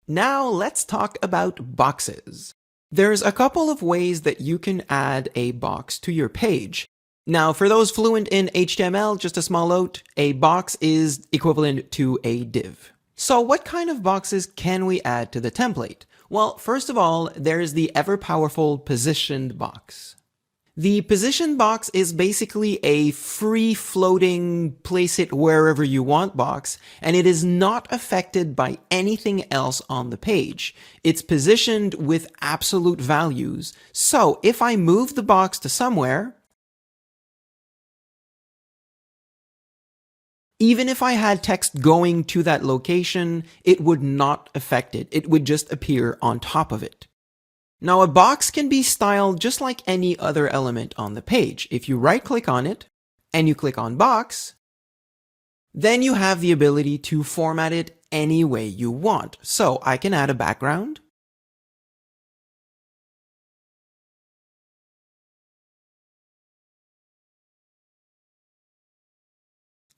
Now let's talk about boxes. There's a couple of ways that you can add a box to your page. Now, for those fluent in HTML, just a small note, a box is equivalent to a div. So what kind of boxes can we add to the template? Well, first of all, there's the ever-powerful positioned box. The position box is basically a free-floating, place it wherever you want box, and it is not affected by anything else on the page. It's positioned with absolute values. So if I move the box to somewhere, even if I had text going to that location, it would not affect it. It would just appear on top of it. Now, a box can be styled just like any other element on the page. If you right-click on it and you click on Box, then you have the ability to format it any way you want. So I can add a background.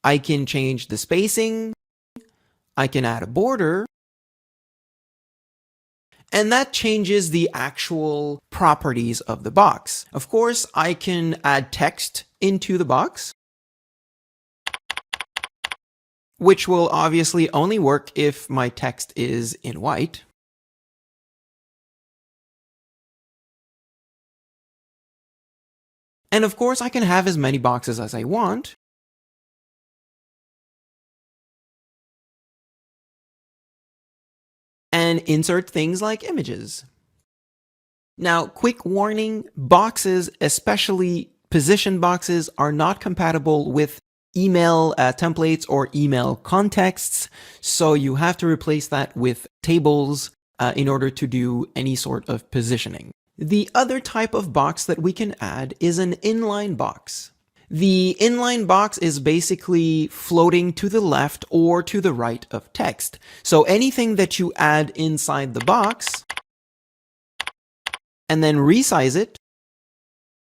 I can change the spacing. I can add a border. And that changes the actual properties of the box. Of course, I can add text into the box, which will obviously only work if my text is in white. And of course, I can have as many boxes as I want. And insert things like images. Now, quick warning, boxes, especially position boxes, are not compatible with email templates or email contexts, so you have to replace that with tables in order to do any sort of positioning. The other type of box that we can add is an inline box. The inline box is basically floating to the left or to the right of text. So anything that you add inside the box and then resize it,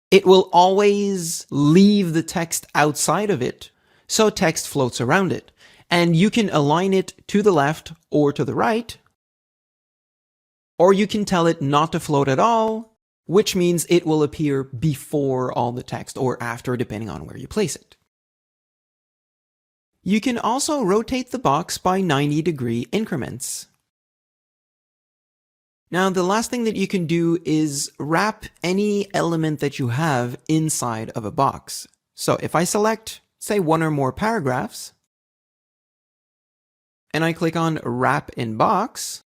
it will always leave the text outside of it, so text floats around it. And you can align it to the left or to the right, or you can tell it not to float at all, which means it will appear before all the text or after, depending on where you place it. You can also rotate the box by 90-degree increments. Now, the last thing that you can do is wrap any element that you have inside of a box. So if I select, say, one or more paragraphs, and I click on Wrap in Box,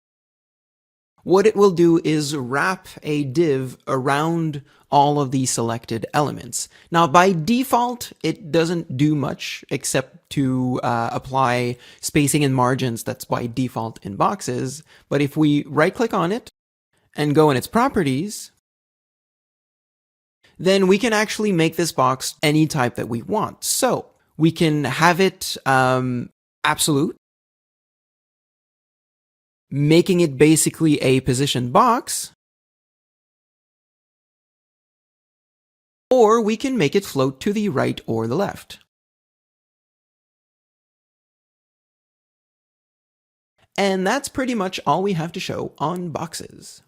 what it will do is wrap a div around all of the selected elements. Now, by default, it doesn't do much except to apply spacing and margins that's by default in boxes. But if we right-click on it and go in its properties, then we can actually make this box any type that we want. So we can have it absolute, making it basically a positioned box, or we can make it float to the right or the left. And that's pretty much all we have to show on boxes.